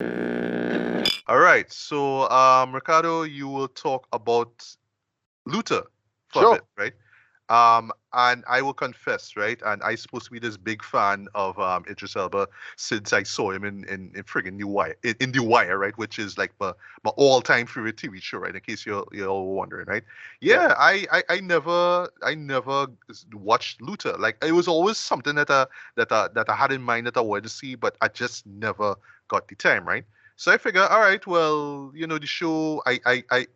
All right. So, Ricardo, you will talk about Luther for a Sure. bit, right? And I will confess, right? And I supposed to be this big fan of Idris Elba since I saw him in friggin' New Wire, in The Wire, right? Which is like my all-time favorite TV show, right? In case you're all wondering, right? Yeah. Yeah, I never watched Luther. Like it was always something that I had in mind that I wanted to see, but I just never got the time, right? So I figure, all right, well, the show,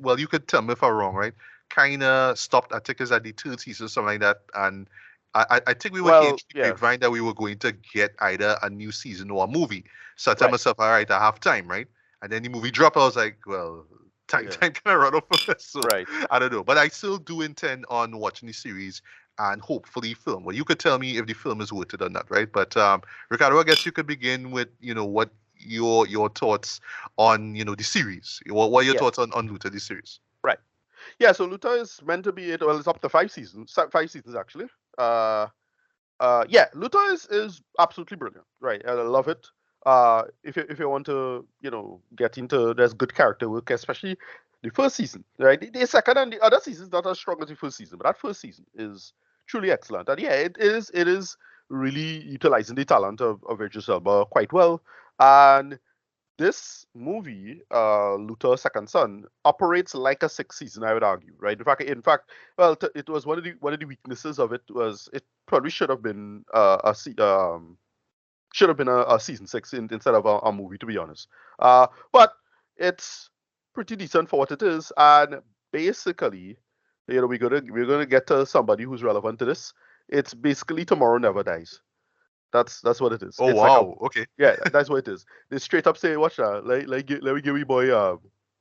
well, you could tell me if I'm wrong, right? Kind of stopped. I think it's at the third season, something like that. And I think we were hearing Well, through the yeah. grapevine that we were going to get either a new season or a movie. So I tell Right. myself, all right, I have time, right? And then the movie dropped. I was like, well, time, Yeah. time kind of run off. So Right. I don't know, but I still do intend on watching the series and hopefully film. Well, you could tell me if the film is worth it or not, right? But Ricardo, I guess you could begin with what your thoughts on the series. What are your Yeah. thoughts on Luther, the series? Right. Yeah. So Luther is meant to be it. Well, it's up to 5 seasons. 5 seasons actually. Uh. Yeah. Luther is absolutely brilliant. Right. I love it. If you want to get into there's good character work, especially the first season. Right. The second and the other seasons not as strong as the first season, but that first season is truly excellent. And yeah, it is really utilizing the talent of Idris Elba quite well. And this movie, Luther Second Son, operates like a sixth season, I would argue, right? In fact, well, it was one of the weaknesses of it was it probably should have been a season six instead of a movie, to be honest. But it's pretty decent for what it is, and basically, we're gonna get to somebody who's relevant to this. It's basically Tomorrow Never Dies. That's what it is. Oh It's like a wow, okay. yeah, that's what it is. They straight up say, "Watch that, let me give me boy,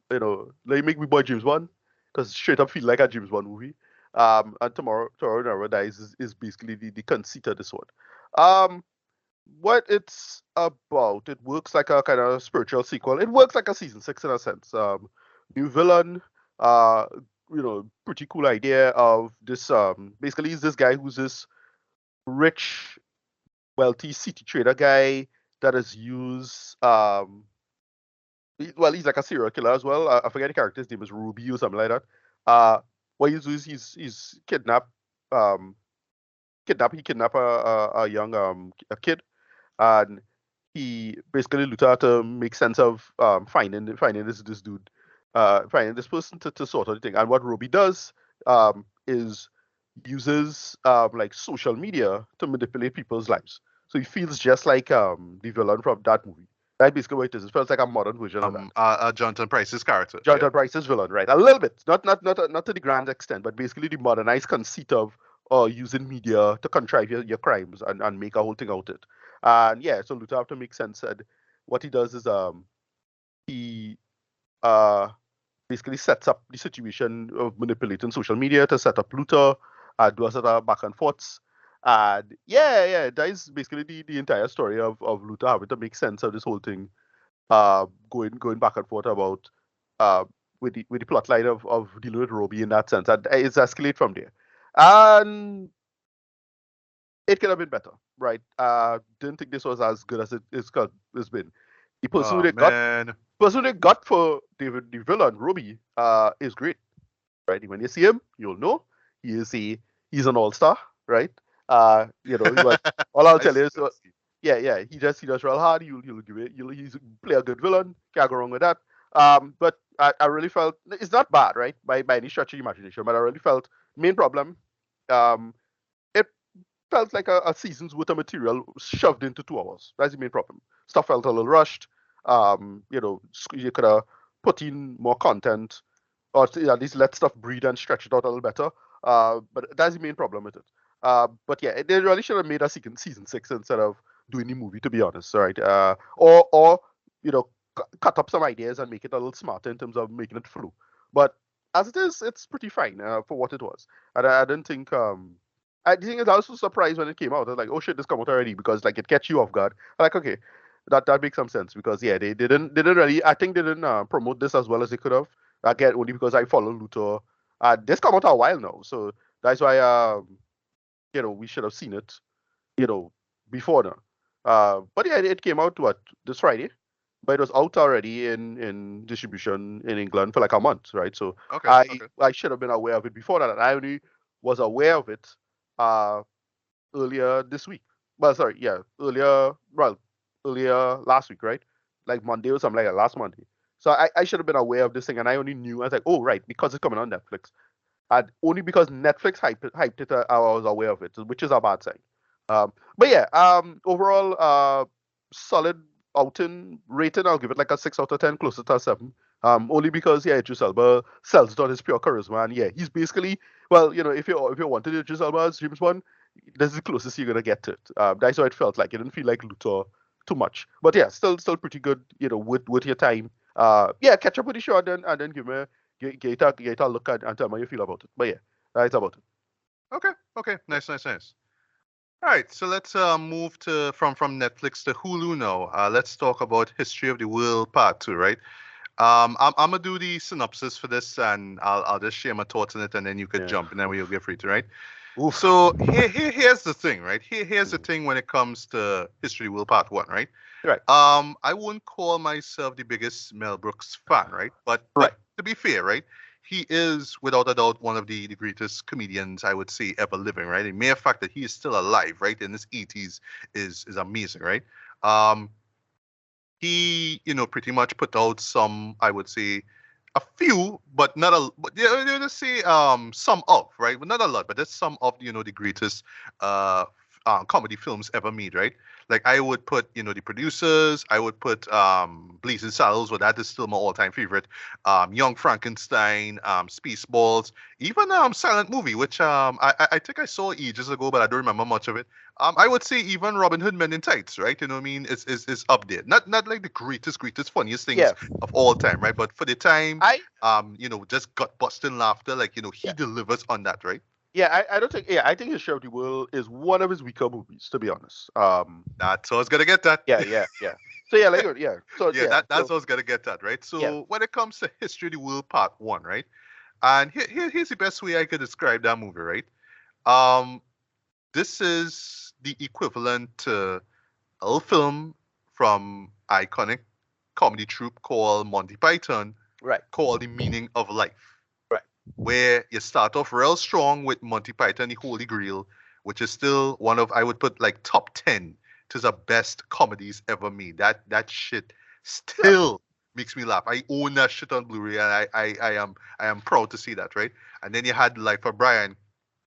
let me make me boy James Bond," because straight up feel like a James Bond movie. And Tomorrow Never Dies is basically the conceit of this one. Um, what it's about, it works like a kind of spiritual sequel. It works like a season six in a sense. New villain, uh, pretty cool idea of this. Basically, he's this guy who's this rich wealthy city trader guy that is used. Well, he's like a serial killer as well. I forget the character's name is Ruby or something like that. What he's doing is he's um, he kidnap a young a kid, and he basically Luther to make sense of finding this dude, finding this person to sort of thing. And what Ruby does is uses like social media to manipulate people's lives. So he feels just like the villain from that movie. That's basically what it is. It feels like a modern version of that. Jonathan Price's character. Yeah. Jonathan Price's villain, right? A little bit, not to the grand extent, but basically the modernized conceit of using media to contrive your crimes and make a whole thing out of it. And yeah, so Luther have to make sense. And what he does is he uh basically sets up the situation of manipulating social media to set up Luther, do a sort of back and forths. And yeah, that is basically the entire story of Luther having to make sense of this whole thing, going back and forth about uh, with the plot line of dealing with Robbie in that sense. And it's escalate from there. And it could have been better, right? Didn't think this was as good as it's been. The person who Oh they got, man. person who they got for the villain Robbie, is great, right? When you see him, you'll know he is a he's an all star, right? But all I'll I tell you see. is, I see. yeah, he does real hard. You'll give it. He's play a good villain. Can't go wrong with that. But I really felt it's not bad, right? By any stretch of the imagination, but I really felt main problem. Um, it felt like a season's worth of material shoved into 2 hours. That's the main problem. Stuff felt a little rushed. You could have put in more content, or at least let stuff breathe and stretch it out a little better. But that's the main problem with it. But yeah, they really should have made a season six instead of doing the movie, to be honest, right? Or cut up some ideas and make it a little smarter in terms of making it flow. But as it is, it's pretty fine for what it was. And I didn't think. I think I was also surprised when it came out. I was like, oh shit, this come out already because like it catch you off guard. I'm like, okay, that makes some sense because yeah, they didn't really. I think they didn't promote this as well as they could have. Again, only because I follow Luther. This come out a while now, so that's why we should have seen it, you know, before now. But yeah, it came out what this Friday. but it was out already in distribution in England for like a month, right? So Okay, I okay. I should have been aware of it before that. And I only was aware of it uh earlier this week. Well, sorry, yeah, earlier last week, right? Like Monday or something like that, last Monday. So I should have been aware of this thing, and I only knew. I was like, oh right, because it's coming on Netflix, and only because Netflix hyped it, I was aware of it, which is a bad sign. But yeah, overall, solid outing rating. I'll give it like a 6 out of 10, closer to a 7. Only because yeah, Idris Elba sells it on his pure charisma, and yeah, he's basically well, if you wanted Idris Elba as James Bond, this is the closest you're gonna get to it. That's how it felt like. It didn't feel like Luthor too much, but yeah, still pretty good. With your time. Yeah, catch up with the show and then get a look at and tell me how you feel about it. But yeah, that's about it. Okay, okay. Nice, nice, nice. All right, so let's move to from Netflix to Hulu now. Let's talk about History of the World Part 2, right? I'm gonna do the synopsis for this, and I'll just share my thoughts on it, and then you could Yeah. jump, and then we'll get free to, right? Oof. So here's the thing, right? Here's the Mhm. thing when it comes to History of the World Part 1, right? Right. I wouldn't call myself the biggest Mel Brooks fan, right? But Right. to be fair, right, he is without a doubt one of the greatest comedians I would say ever living, right? The mere fact that he is still alive, right, in his 80s is amazing, right? Um, he pretty much put out some, I would say, a few, but not a, but yeah, let's say some of, right, but not a lot, but that's some of the greatest uh comedy films ever made, right? Like I would put the producers, I would put Blazing Saddles, well that is still my all-time favorite, Young Frankenstein, Spaceballs, even Silent Movie, which I think I saw ages ago, but I don't remember much of it. I would say even Robin Hood Men in Tights, right? You know what I mean? Is up there. Not like the greatest, funniest things Yeah. of all time, right? But for the time, I just gut busting laughter, like he yeah. delivers on that, right? Yeah, I don't think yeah, I think his Sheriff of the World is one of his weaker movies, to be honest. That's how I was gonna get that. Yeah. So yeah, like yeah. So Yeah, yeah, that's so how I was gonna get that, right? yeah. So when it comes to History of the World Part One, right? And here's the best way I could describe that movie, right? Um, this is the equivalent to a film from iconic comedy troupe called Monty Python, Right. called The Meaning of Life, Right. where you start off real strong with Monty Python, The Holy Grail, which is still one of, I would put like top 10 to the best comedies ever made. That shit Yeah. still makes me laugh. I own that shit on Blu-ray, and I am proud to see that, right? And then you had Life of Brian,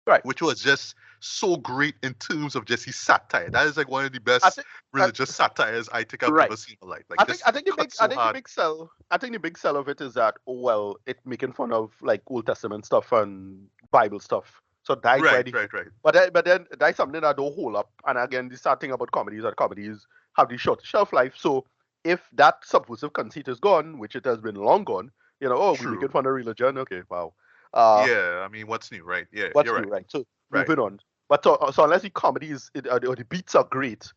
Right. which was just so great in terms of just his satire. That is like one of the I best think uh, religious satires I think I've right. ever seen in my life. Like I this think the cut big I so think the hard. big sell I think the big sell of it is that well it making fun of like Old Testament stuff and Bible stuff. So that's why Right, the right, right. but then that's something that don't hold up. And again, the sad thing about comedies that comedies have the short shelf life. So if that subversive conceit is gone, which it has been long gone, oh, we True. making fun of religion. Okay, wow. Uh, Yeah, I mean, what's new, right? Yeah, you're what's new, right. right? So Right. moving on. But so unless the comedy or the beats are great,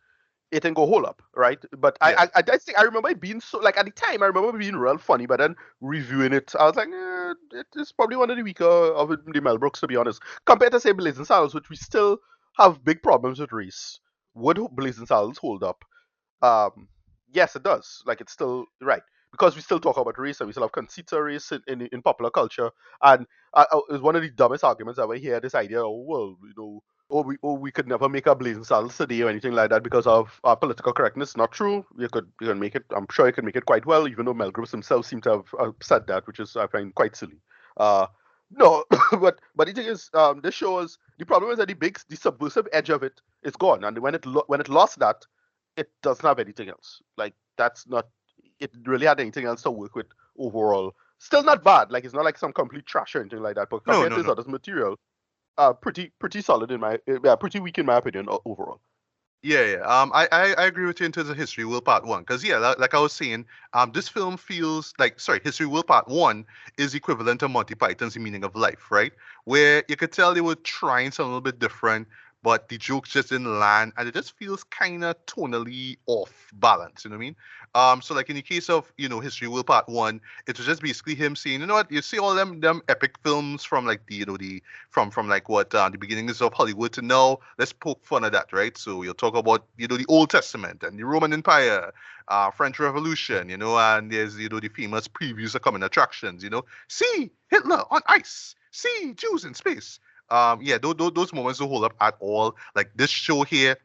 it can go hold up, right? But Yeah. I think I remember it being so like at the time I remember it being real funny, but then reviewing it, I was like, it is probably one of the weaker of the Mel Brooks, to be honest, compared to say Blazing Saddles, which we still have big problems with race. Would Blazing Saddles hold up? Um, yes, it does. Like it's still right because we still talk about race and we still have conceit of race in popular culture. And it's one of the dumbest arguments I ever hear. This idea, oh well, we could never make a Blazing Saddles today or anything like that because of political correctness. Not true. You can make it. I'm sure you can make it quite well, even though Mel Brooks himself seemed to have said that, which is I find quite silly. Uh, no, but the thing is, this shows the problem is that the subversive edge of it is gone, and when it lost that, it doesn't have anything else. Like that's not it really had anything else to work with overall. Still not bad. Like it's not like some complete trash or anything like that. But No, compared no, to his no. other material, pretty solid in my pretty weak in my opinion overall. Yeah, yeah. I agree with you in terms of History Will Part One, because yeah, like I was saying, this film feels like, sorry, History Will Part One is equivalent to Monty Python's The Meaning of Life, right? Where you could tell they were trying something a little bit different, but the jokes just didn't land, and it just feels kind of tonally off balance. You know what I mean? So like in the case of History World Part One, it was just basically him saying, you know what, you see all them epic films from like the from like what the beginnings of Hollywood to now. Let's poke fun at that, right? So you'll talk about the Old Testament and the Roman Empire, French Revolution, and there's the famous previews of coming attractions. See Hitler on ice, see Jews in space. Yeah, those moments don't hold up at all. Like this show here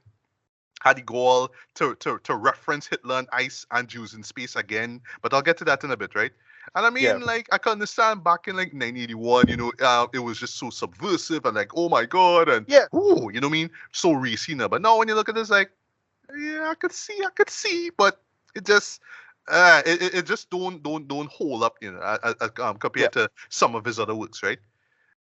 had the goal to reference Hitler and ice and Jews in space again, but I'll get to that in a bit, right? And I Yeah. mean, like, I can understand back in like 1981, it was just so subversive and like, oh my god, and Yeah. ooh, you know what I mean, so racy now. But now when you look at this, like, yeah, I could see, but it just, it just don't hold up, Yeah. compared to some of his other works, right?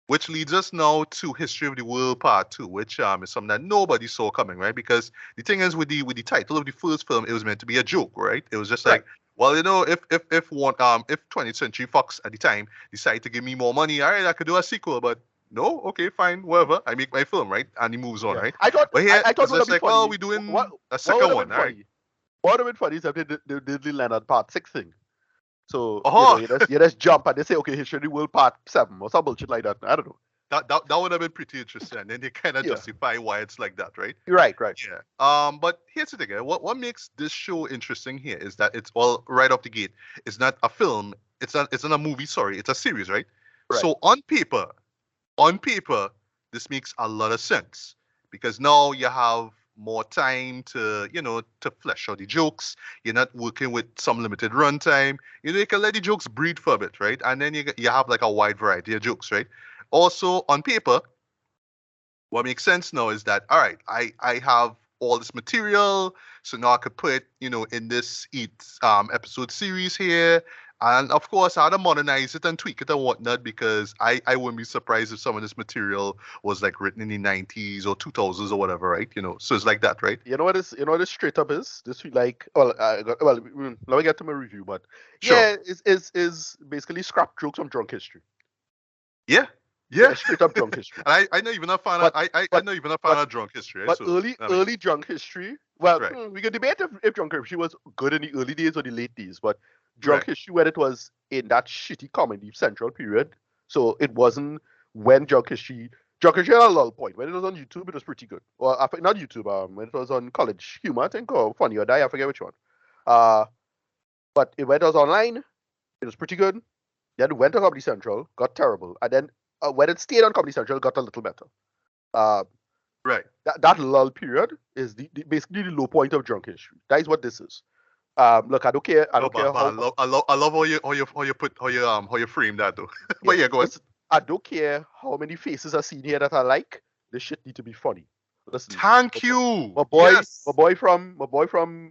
Which leads us now to History of the World Part Two, which is something that nobody saw coming, right? Because the thing is, with the title of the first film, it was meant to be a joke, right? It was just Right. like, well, if 20th Century Fox at the time decided to give me more money, all right, I could do a sequel, but no, okay, fine, whatever. I make my film, right? And he moves on, Yeah. right? I thought But here I thought it's it would have just been like, well, funny. we're What doing a what would second have one, been all right? funny? What would have been funny is if they did the Leonard Part 6 thing. So, Oh, you just jump and they say, okay, History World Part 7 or some bullshit like that. I don't know. that would have been pretty interesting. And then they kind of Yeah. justify why it's like that, right? You're right, right. Yeah. But here's the thing. What makes this show interesting here is that it's all right off the gate. It's not a film. It's not a movie. Sorry, it's a series, right? Right. So on paper, this makes a lot of sense because now you have more time to flesh out the jokes. You're not working with some limited runtime. You can let the jokes breathe for a bit, right? And then you have like a wide variety of jokes, right? Also, on paper, what makes sense now is that all right, I have all this material, so now I could put in this episode series here, and of course I had to modernize it and tweak it and whatnot because I wouldn't be surprised if some of this material was like written in the 90s or 2000s or whatever, right? So it's like that, right? You know what this straight up is? This we like let me get to my review, but Sure. yeah, is basically scrap jokes from drunk history. Yeah. Yeah. Yeah, straight up drunk history. And I know even a fan of But I but know even a fan but of drunk history, right? but So early I mean, early drunk history. Well, right, we can debate if drunk history was good in the early days or the late days, but drunk right, history when it was in that shitty comedy central period. So it wasn't when drunk history had a lull point. When it was on YouTube, it was pretty good. Well, not YouTube. When it was on College Humor, I think, or Funny or Die, I forget which one. Uh, but when it was online, it was pretty good. Then it went to Comedy Central, got terrible, and then when it stayed on Comedy Central, it got a little better. Uh, right. that lull period is basically the low point of drunk history. That is what this is. Look, I don't care. I No, don't care but I love how you frame that though. yeah. But yeah, go on. Listen, I don't care how many faces I seen here that I like. This shit need to be funny. Listen, Thank you. my boy, my Yes. boy from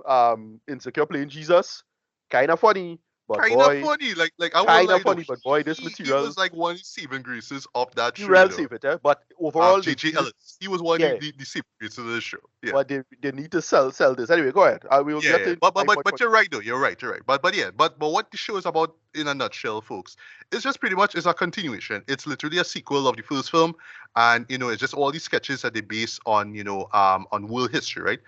Insecure playing Jesus, kind of funny, but Kind of boy, funny. Like I won't kind of lie though. funny, but boy, this He material, was like one of the saving graces of that he show, you well know. save it, eh? But overall, JJ Ellis. He was one of yeah, the saving graces of the show. Yeah. but they need to sell this anyway. Go ahead. I will Yeah, get yeah. to my But you're right though. You're right. You're right. But yeah. But what the show is about in a nutshell, folks, it's just pretty much is a continuation. It's literally a sequel of the first film, and it's just all these sketches that they base on on world history, right?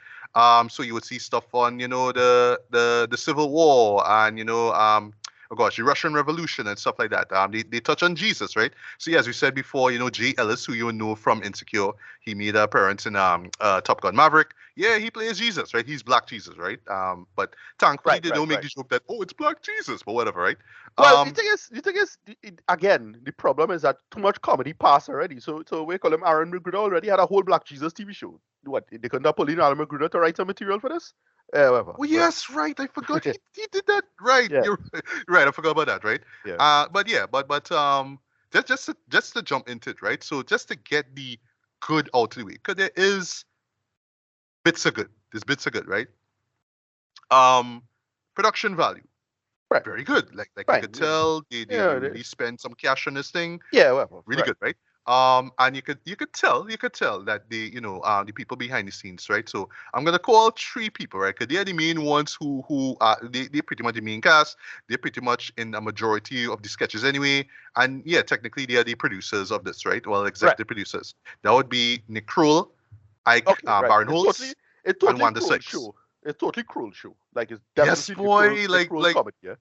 So you would see stuff on the Civil War and oh gosh, the Russian Revolution and stuff like that. They touch on Jesus, right? So yeah, as we said before, Jay Ellis, who you know from Insecure, he made an appearance in Top Gun Maverick. Yeah, he plays Jesus, right? He's Black Jesus, right? But thankfully right, they right, don't make right. the joke that it's Black Jesus, but whatever, right? Well, Um, the thing is, again, the problem is that too much comedy passed already. So we call him Aaron Magruder already had a whole Black Jesus TV show. What they couldn't have pulled in Aaron Magruder to write some material for this? Whatever. well, yes, right. I forgot he did that. Right, Yeah, you're right. I forgot about that, right? yeah, But yeah, but just to jump into it, right? So just to get the good out of the way, because there is bits are good. There's bits are good, right? Um, Production value, right, very good. Like you fine. could Yeah, tell they yeah, really spent some cash on this thing. yeah, whatever. Really Right. good, right? And you could tell that the people behind the scenes, right? So I'm gonna call three people, right? Because they're the main ones who they're pretty much the main cast. They're pretty much in a majority of the sketches anyway. And yeah, technically they are the producers of this, right? Well, Right. executive producers. That would be Nick Kroll, Ike Okay, right. Barinholtz, It's and totally Wanda cruel Sykes. show. It's totally cruel show. Like it's Yes, definitely boy. a cruel comedy. Yeah,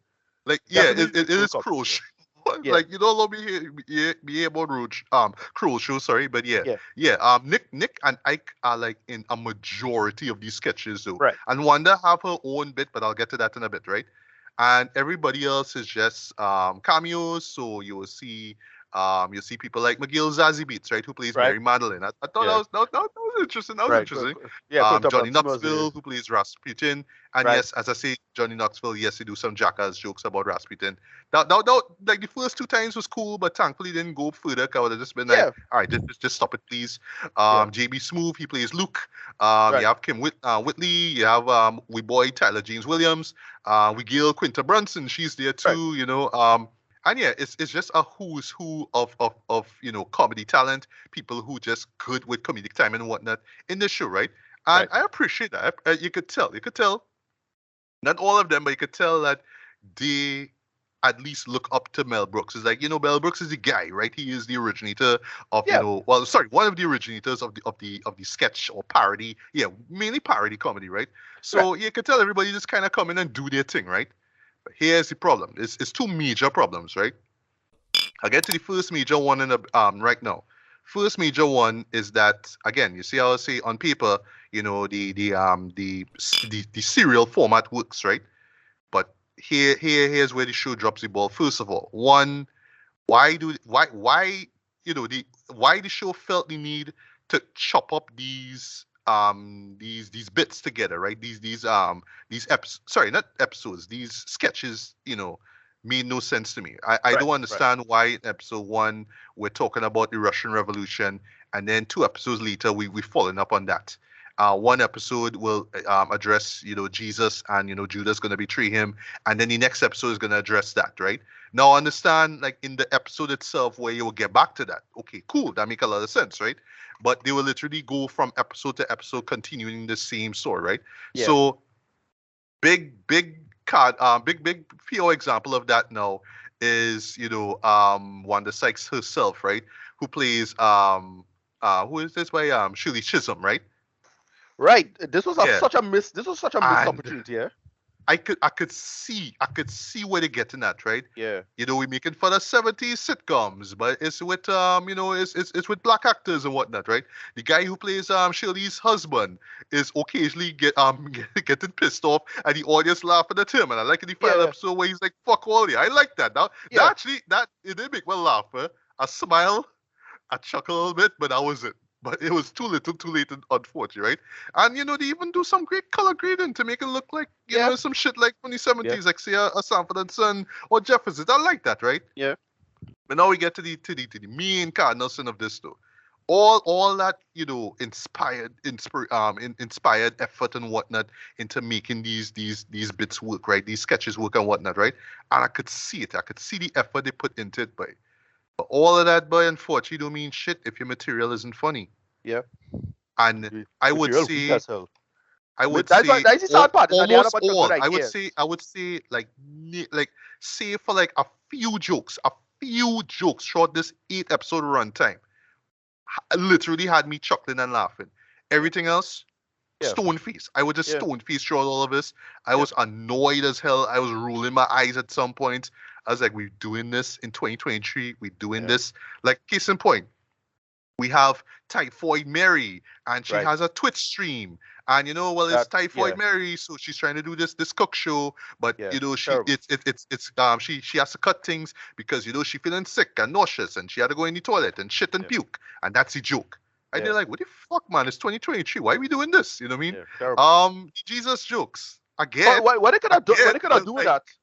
Like yeah, definitely a it cruel is comedy cruel. show. Yeah, Like you don't love me be about rude cruel show. Sorry, but yeah, yeah, yeah. Nick and Ike are like in a majority of these sketches though, right, and Wanda have her own bit, but I'll get to that in a bit, right? And everybody else is just cameos. So you'll see people like McGill Zazie Beats, right, who plays right. Mary Madeline. I thought Yeah, that was interesting. That was right. interesting. Yeah, Quinta Johnny Brunson was Knoxville, who plays Rasputin. And right. yes, as I say, Johnny Knoxville, yes, he do some jackass jokes about Rasputin. Like the first two times was cool, but thankfully didn't go further. Cause I would have just been like, Yeah, all right, just stop it, please. yeah, JB Smoove, he plays Luke. You right, have Whitley. You have we boy Tyler James Williams. We Gail Quinta Brunson, she's there right, too. And yeah, it's just a who's who of comedy talent, people who just good with comedic timing and whatnot in the show, right? And right. I appreciate that. You could tell, not all of them, but you could tell that they at least look up to Mel Brooks. It's like, Mel Brooks is the guy, right? He is the originator of, Yeah, well, sorry, one of the originators of the sketch or parody. Yeah, mainly parody comedy, right? right. So you could tell everybody just kind of come in and do their thing, right? But here's the problem. It's two major problems, right? I'll get to the first major one right now. First major one is that again, you see how I say on paper, the serial format works, right? But here's where the show drops the ball. First of all, one, why why the show felt the need to chop up these bits together, right? These sorry, not episodes, these sketches, made no sense to me. I Right, don't right, understand why in episode one we're talking about the Russian Revolution, and then two episodes later we following up on that. One episode will address Jesus, and Judas going to betray him, and then the next episode is going to address that, right? Now understand, like in the episode itself where you will get back to that. Okay, cool, that make a lot of sense, right? But they will literally go from episode to episode, continuing the same story, right? yeah, So big card big PO example of that now is Wanda Sykes herself, right, who plays who is this by Shirley Chisholm, right? right. This was Yeah. such a miss. This was such a missed And opportunity. Yeah, I could see where they're getting at, right? yeah, We're making fun of 70s sitcoms, but it's with it's with black actors and whatnot, right? The guy who plays Shirley's husband is occasionally getting pissed off and the audience laughing at him. And I like in the final yeah, episode where he's like, fuck all you. I like that. Now yeah, that it did make me laugh. I smile, I chuckle a little bit, but that was it. But it was too little, too late, unfortunately, right? And they even do some great color grading to make it look like yeah, some shit like from the yeah, 70s, like say a Sanford and Son or Jefferson. I like that, right? yeah. But now we get to the main cardinal sin of this though. All that inspired effort and whatnot into making these bits work, right? These sketches work and whatnot, right? And I could see it. I could see the effort they put into it, but all of that, boy, unfortunately, don't mean shit if your material isn't funny. Yeah. And I would Material weak say, as hell. I would That's say that's the sad part is that they had a almost bunch of good all. ideas. I would say like say for like a few jokes throughout this 8 episode runtime, literally had me chuckling and laughing. Everything else, Yeah, stone face. I would just yeah, stone face throughout all of this. I yeah, was annoyed as hell. I was rolling my eyes at some point. I was like, we're doing this in 2023. We're doing yeah. this. Like, case in point, we have Typhoid Mary, and she Right. has a Twitch stream. And well, it's That yeah, Typhoid Mary, so she's trying to do this cook show, but yeah. she Terrible. it's she has to cut things because she feeling sick and nauseous, and she had to go in the toilet and shit and Yeah, puke, and that's the joke. And yeah, they're like, what the fuck, man? It's 2023. Why are we doing this? You know what I mean? yeah. Terrible. Jesus jokes But again, what they could have do? What again. they could I have was do with like, that?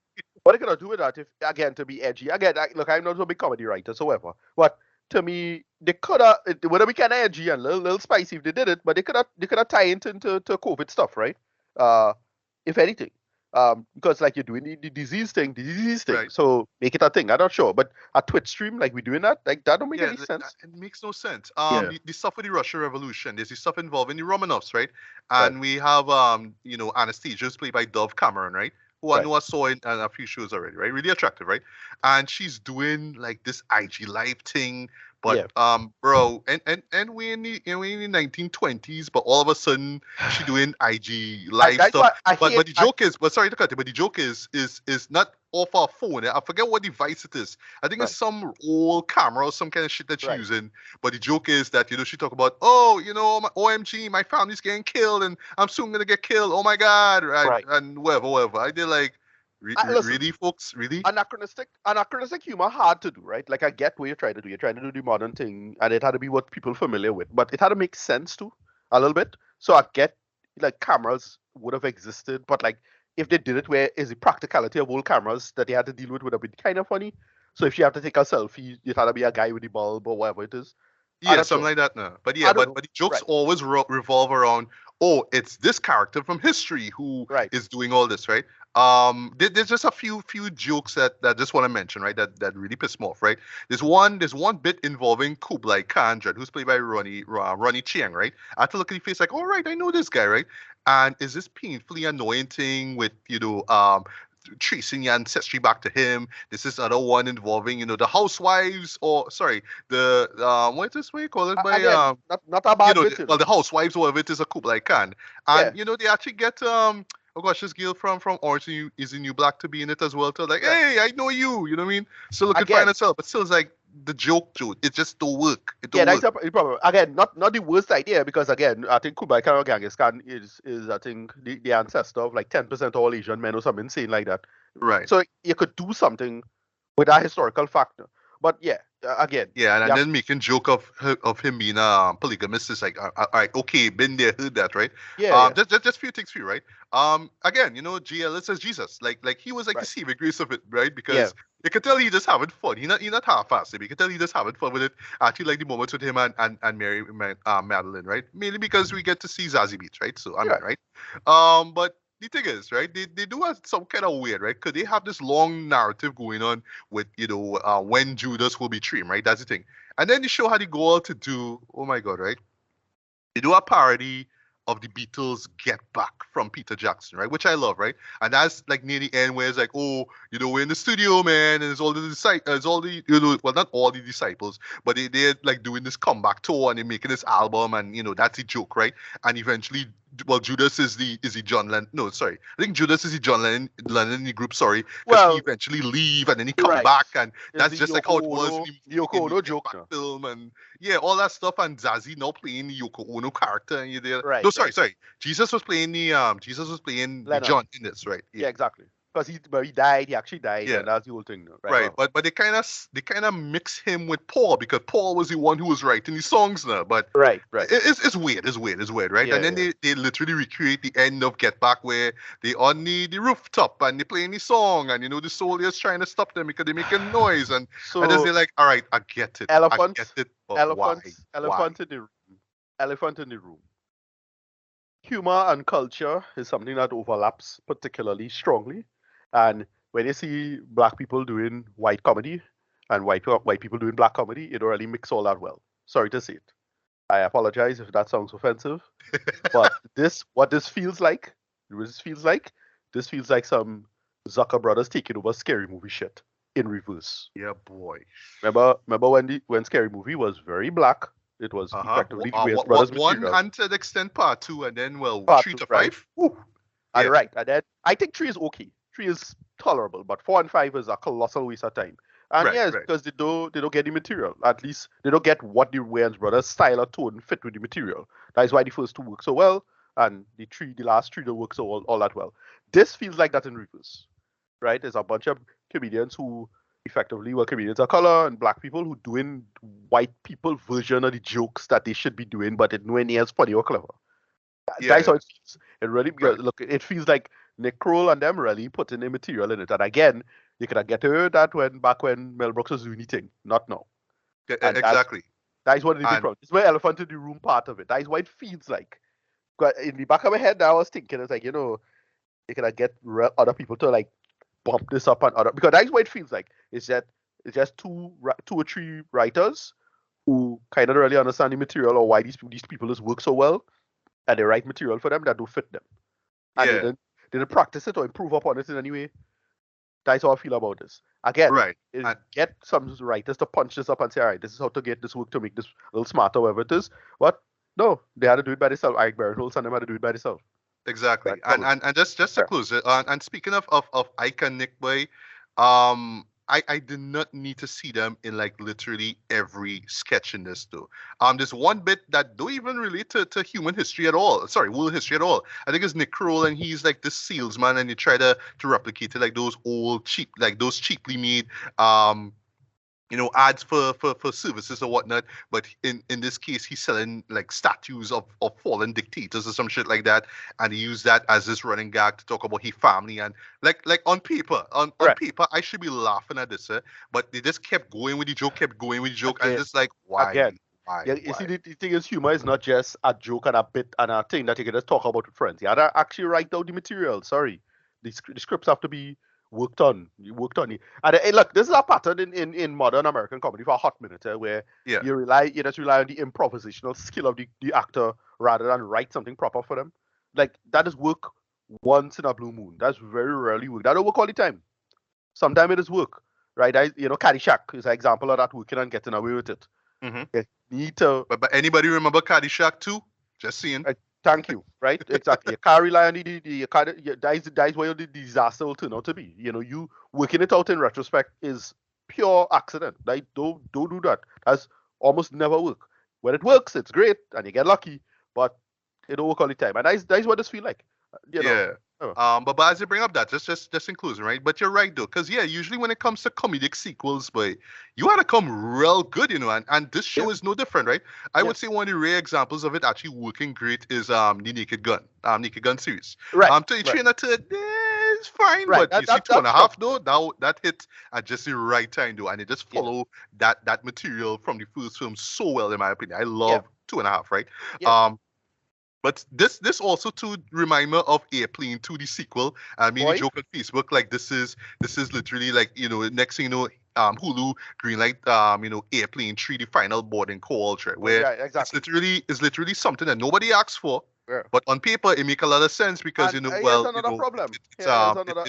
What they could have do with that if again to be edgy? Again, look, I'm not a big comedy writer, so whatever. But to me, they could have it would have been kind of edgy and little spicy if they did it. But they could have tie it into to COVID stuff, right? Uh, if anything, because like you're doing the disease thing, right. so make it a thing. I'm not sure, but a Twitch stream like we doing that, like that don't make Yeah, any sense. it makes no sense. Yeah. The stuff with the Russian Revolution, there's the stuff involving the Romanovs, right? Right. And we have Anastasia, who's played by Dove Cameron, right? Who I Right. know I saw in a few shows already, right? Really attractive, right? And she's doing like this IG live thing, But Yeah. bro, and we in the 1920s, but all of a sudden she doing IG And live that's stuff. why I hate. But the joke is, but sorry to cut you, but the joke is not off our phone. I forget what device it is. I think it's Right, some old camera or some kind of shit that she's right. using. But the joke is that she talk about, oh, my OMG, my family's getting killed and I'm soon gonna get killed. Oh my god, right? Right. And whatever. I did like, Listen, really, folks, really? anachronistic humor hard to do, right? Like I get what you're trying to do. You're trying to do the modern thing, and it had to be what people familiar with, but it had to make sense too, a little bit. So I get like cameras would have existed, but like if they did it where is the practicality of old cameras that they had to deal with would have been kind of funny. So if you have to take a selfie, it had to be a guy with the bulb or whatever it is. I'm Yeah, not something sure. like that. No, but yeah, I don't but know. the jokes Right, always revolve around. Oh, it's this character from history who right. is doing all this, right? There's just a few jokes that just want to mention, right? That really piss me off, right? There's one bit involving Kublai Khan, who's played by Ronnie Chiang, right? I had to look at his face like, all right, I know this guy, right? And is this painfully annoying thing with tracing your ancestry back to him? This is other one involving the housewives, or sorry, the what is this way you call it by Again, not a bad bit, well, the housewives, or whatever it is, a Kublai Khan. Yeah, And they actually get oh gosh, this girl from Orange is the New Black to be in it as well. To like, right. hey, I know you. You know what I mean? Still looking fine Again, as well, but still it's like the joke, dude. It just don't work. It yeah, don't that's work. a problem. Again, not the worst idea because again, I think Kublai Khan or Genghis Khan is I think the ancestor of like 10% of all Asian men or something insane like that. Right. So you could do something with that historical factor. But yeah, again, Yeah, and yeah, then making joke of him being a polygamist is like, all right, okay, been there, heard that, right? yeah, yeah, Just few things for you, right? Again, GL says Jesus, like he was like the right, saving grace of it, right? yeah, Because you can tell he just having fun. He not half-assed. You can tell he just having fun with it. I actually like the moments with him and Mary Madeline, right? Mainly because we get to see Zazie Beats, right? So I mean, yeah. right? But the thing is, right? They do have some kind of weird, right? Because they have this long narrative going on with when Judas will be trained, right? That's the thing. And then they show how they go out to do. Oh my God, right? They do a parody of the Beatles' Get Back from Peter Jackson, right? Which I love, right? And that's like near the end where it's like, oh, we're in the studio, man, and it's all the it's all the well, not all the disciples, but they're like doing this comeback tour and they're making this album, and that's the joke, right? And eventually, well, Judas is the John Lennon. No, sorry, I think Judas is the John Lennon in the group. Sorry, because he Well, eventually leave and then he come right. back, and Is that's the just like how it was The Yoko in the Ono Get joke Back now? film, and yeah, all that stuff, and Zazie now playing the Yoko Ono character, and you're there. Right, No, sorry, right. sorry. Jesus was playing the Lennon. John in this, right? Yeah, Yeah, exactly. Because he died. He actually died, yeah, and that's the whole thing. No? Right. right. Well. But they kind of mix him with Paul because Paul was the one who was writing the songs now. But Right. Right. it's weird. It's weird, right? Yeah. And then Yeah. they literally recreate the end of Get Back where they on the rooftop and they playing the song, and the soldiers trying to stop them because they're making noise, and then So they're like, all right, I get elephants, it, but why, elephants, why? elephant in the room. Elephant in the room. Humor and culture is something that overlaps particularly strongly. And when you see black people doing white comedy and white people doing black comedy, it don't really mix all that well. Sorry to say it. I apologize if that sounds offensive, but this feels like, this feels like some Zucker brothers taking over scary movie shit in reverse. Yeah, boy. Remember when Scary Movie was very black? It was Uh-huh. effectively the Wayans What brothers one material. and to the extent part two, and then well Part three two, to right? five. Woo. And Yeah. right, and then I think three is okay. Three is tolerable, but four and five is a colossal waste of time. And Right. yes, Right. because they don't get the material. At least they don't get what the Wayans brothers style or tone fit with the material. That is why the first two work so well, and the last three don't work so all that well. This feels like that in reverse, right? There's a bunch of comedians who effectively were comedians of color and black people who doing white people version of the jokes that they should be doing, but it nowhere near as funny or clever. Yeah. That's how Yeah. it feels. It really Right. look. It feels like Nick Kroll and them really putting their material in it. And again, you could have get heard that when Mel Brooks was doing the thing, not now. And Exactly. that is one of the big And problems. It's where elephant in the room part of it. That is what it feels like. But in the back of my head, I was thinking, it's like you could have get other people to like bump this up and other because that's what it feels like. It's just two or three writers who kind of really understand the material or why these people just work so well, and they write material for them that do fit them, and yeah. they didn't practice it or improve upon it in any way. That's how I feel about this. Again, Right. is And get some writers to punch this up and say, all right, this is how to get this work to make this a little smarter, whatever it is. But no, they had to do it by themselves. Ike Barinholtz and them had to do it by themselves. exactly. That's trouble. And just to Yeah. close it, and speaking of Ike and Nick Boy, I did not need to see them in like literally every sketch in this though. There's one bit that don't even relate to human history at all. Sorry, world history at all. I think it's Nick Kroll and he's like this salesman and he try to replicate it like those old cheap like those cheaply made um ads for services or whatnot. But in this case, he's selling like statues of fallen dictators or some shit like that, and he used that as his running gag to talk about his family and like on paper, on Right. paper, I should be laughing at this, but they just kept going with the joke, kept going with the joke, and Again, just like again. why, Yeah, you why? see, the thing is, humor is not just a joke and a bit and a thing that you can just talk about with friends. You had to actually write down the material. Sorry, the scripts have to be worked on. You worked on it. And look, this is a pattern in modern American comedy for a hot minute, where Yeah, you just rely on the improvisational skill of the actor rather than write something proper for them. Like that is work once in a blue moon. That's very rarely work. That don't work all the time. Sometimes it is work, right? Caddyshack is an example of that working and getting away with it. hmm You need to but anybody remember Caddyshack too? Just seeing. thank you, right? Exactly. You can't rely on you can't, that is where the disaster will turn out to be. You working it out in retrospect is pure accident. Right? Don't do that. That's almost never work. When it works, it's great and you get lucky, but it don't work all the time. And that's what this feel like. You know. Yeah. Oh, But as you bring up that, just inclusion, right? But you're right though, because yeah, usually when it comes to comedic sequels, but you gotta come real good, and this yeah, show is no different, right? I yeah. would say one of the rare examples of it actually working great is the Naked Gun series. Right, To each right, trainer to it's fine, right. but you see two and That's a tough. half though, that hit at just the right time though, and it just Yeah, follow that material from the first film so well in my opinion. I yeah, love two and a half, right? yeah. Um, but this also to remind me of Airplane 2, the sequel. I mean, the Boy. joke on Facebook, like this is literally like next thing you know, Hulu greenlight Airplane 3, the final boarding call, ultra, Oh, where yeah, it's exactly. literally something that nobody asked for, Yeah. but on paper it make a lot of sense because And here's another it, problem. it's Here's another.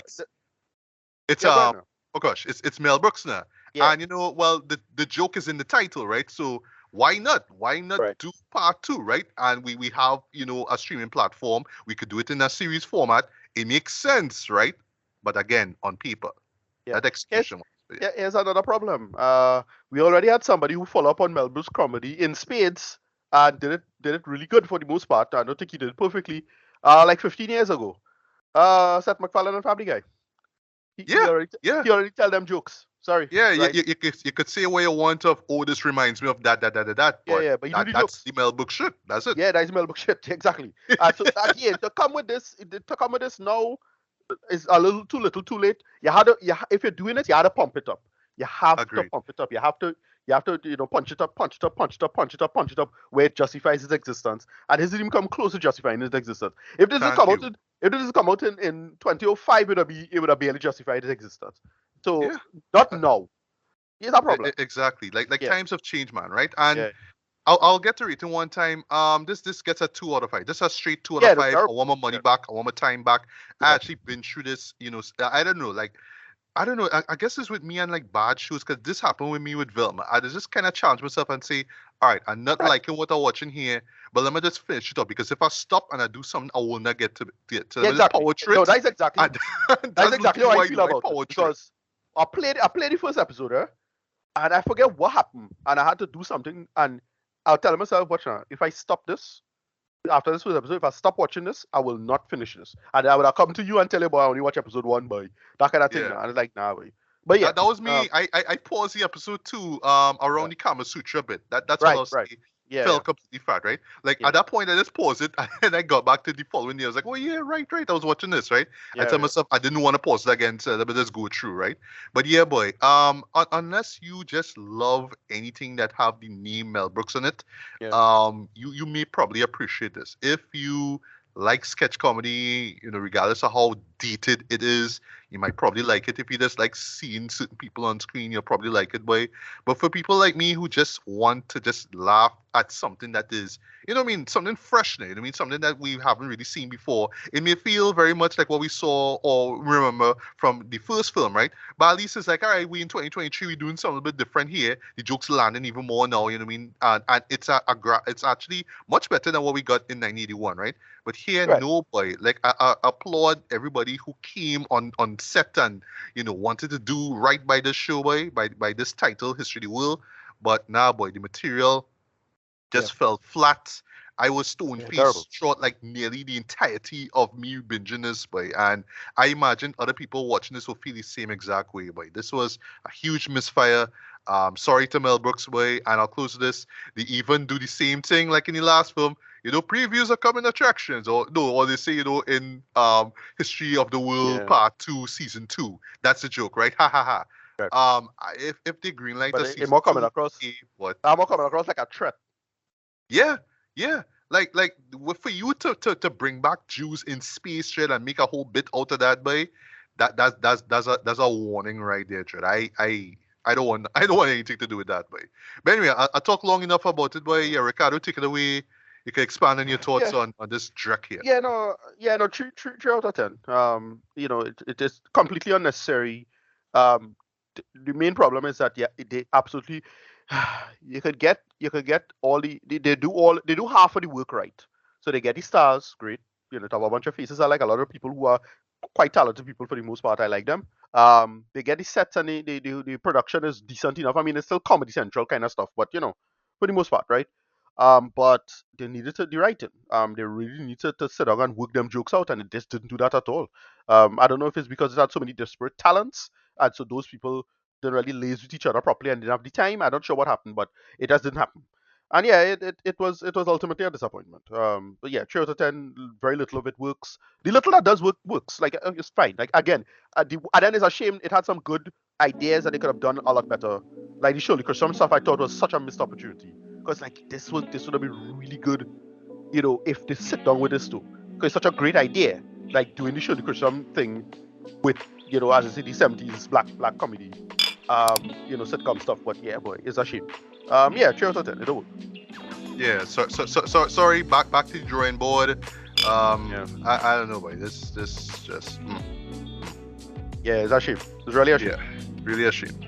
it's Yeah, go ahead now. oh gosh, it's Mel Brooks now. Yeah. And well, the joke is in the title, right? So why not? Why not Right. do part two, right? And we have, a streaming platform. We could do it in a series format. It makes sense, right? But again, on paper, Yeah. that execution was yeah. Here's another problem. We already had somebody who followed up on Mel Brooks' comedy in spades and did it really good for the most part. I don't think he did it perfectly. Like 15 years ago. Seth MacFarlane and Family Guy. He Yeah, already yeah. he already tell them jokes. Sorry, Yeah, right? you could say what you want of, oh, this reminds me of that, Yeah, but yeah. But he do the that's jokes. the Mel Brooks shit. That's it. Yeah, that's Mel Brooks shit. Exactly. So again, to come with this now is a little too little, too late. If you're doing it, you had to pump it up. You have to Agreed. pump it up. You have to punch it up, punch it up, punch it up, punch it up, punch it up, where it justifies its existence. And his didn't even come close to justifying its existence. Thank you. If this has come out in 2005, it would have barely justified its existence. So Yeah. not now. Here's a problem. Exactly. Like Yeah, times have changed, man, right? And yeah, I'll get to rating one time. This gets a 2 out of 5. This is a straight two out of yeah. five. I want my money Yeah, back. I want my time back. I yeah. actually been through this. I don't know. Like I don't know. I guess it's with me and like bad shows because this happened with me with Vilma. I just kind of challenge myself and say, all right, I'm not Right. liking what I'm watching here, but let me just finish it up because if I stop and I do something, I will not get to Yeah, let me just exactly. power through No, it. that's exactly And that's that's exactly literally how I what I feel do. I about it power through it. because I played the first episode, and I forget what happened, and I had to do something, and I'll tell myself, watch now, if I stop this after this first episode, if I stop watching this, I will not finish this, and I would have come to you and tell you, boy, I only watch episode one, boy, that kind of thing, Yeah. now. And it's like, nah, boy. But yeah, That was um, me. I paused the episode 2 yeah, around the Kama Sutra bit. That's all right, I'll right, say. yeah, Fell yeah, completely flat, right? Like yeah, at that point I just paused it and I got back to the following day. I was like, oh yeah, right. I was watching this, right? I yeah, tell yeah, myself I didn't want to pause it again, so let me just go through, right? But yeah, boy. Unless you just love anything that have the name Mel Brooks on it, yeah, you may probably appreciate this. If you like sketch comedy, regardless of how dated it is, You might probably like it if you just like seeing certain people on screen. You'll probably like it, boy. But for people like me who just want to just laugh at something that is, you know what I mean, something fresh, you know what I mean, something that we haven't really seen before, it may feel very much like what we saw or remember from the first film, right? But at least it's like, all right, we in 2023, we're doing something a bit different here. The jokes landing even more now, you know what I mean? And it's it's actually much better than what we got in 1981, right? But here, Right. no boy. Like I applaud everybody who came on set and wanted to do right by this show, boy, by this title, History of the World. But now, boy, the material Yeah. just fell flat. I was stone Yeah. Terrible. faced short like nearly the entirety of me binging this, boy. And I imagine other people watching this will feel the same exact way, boy. This was a huge misfire. Sorry to Mel Brooks, boy. And I'll close this. They even do the same thing like in the last film. Previews are coming attractions, or no, or they say, in History of the World Yeah. Part 2, Season 2. That's a joke, right? Ha ha ha. Right. If they greenlight But a it season more coming 2, across. what? More coming across like a threat. Yeah, yeah. Like for you to bring back Jews in space, Trade, and make a whole bit out of that, boy, that's a warning right there, Trade. I don't want I don't want anything to do with that, boy. But anyway, I talk long enough about it, boy. Yeah. Yeah, Ricardo, take it away. You can expand on your thoughts Yeah. on this dreck here. No, three out of 10. It is completely unnecessary. The main problem is that, yeah, they absolutely, you could get all they do half of the work right. So they get the stars, great. To have a bunch of faces. I like a lot of people who are quite talented people for the most part. I like them. They get the sets and the production is decent enough. I mean, it's still Comedy Central kind of stuff, but for the most part, right? But they needed to the writing. They really needed to sit down and work them jokes out, and it just didn't do that at all. I don't know if it's because it had so many disparate talents, and so those people didn't really liaise with each other properly and didn't have the time. I'm not sure what happened, but it just didn't happen. And yeah, it was ultimately a disappointment. But yeah, 3 out of 10. Very little of it works. The little that does works. Like, it's fine. Like, again, and then it's a shame it had some good ideas that they could have done a lot better. Like the show, because some stuff I thought was such a missed opportunity. Because like this would have been really good, if they sit down with this too. Because it's such a great idea, like doing the Shirley Chisholm thing with, as I say, the 70s black comedy, sitcom stuff. But yeah, boy, it's a shame. Yeah, 3 out of 10. It don't work. Yeah, sorry. Back to the drawing board. Yeah, I don't know, boy. This just yeah, it's a shame. It's really a shame. yeah, really a shame.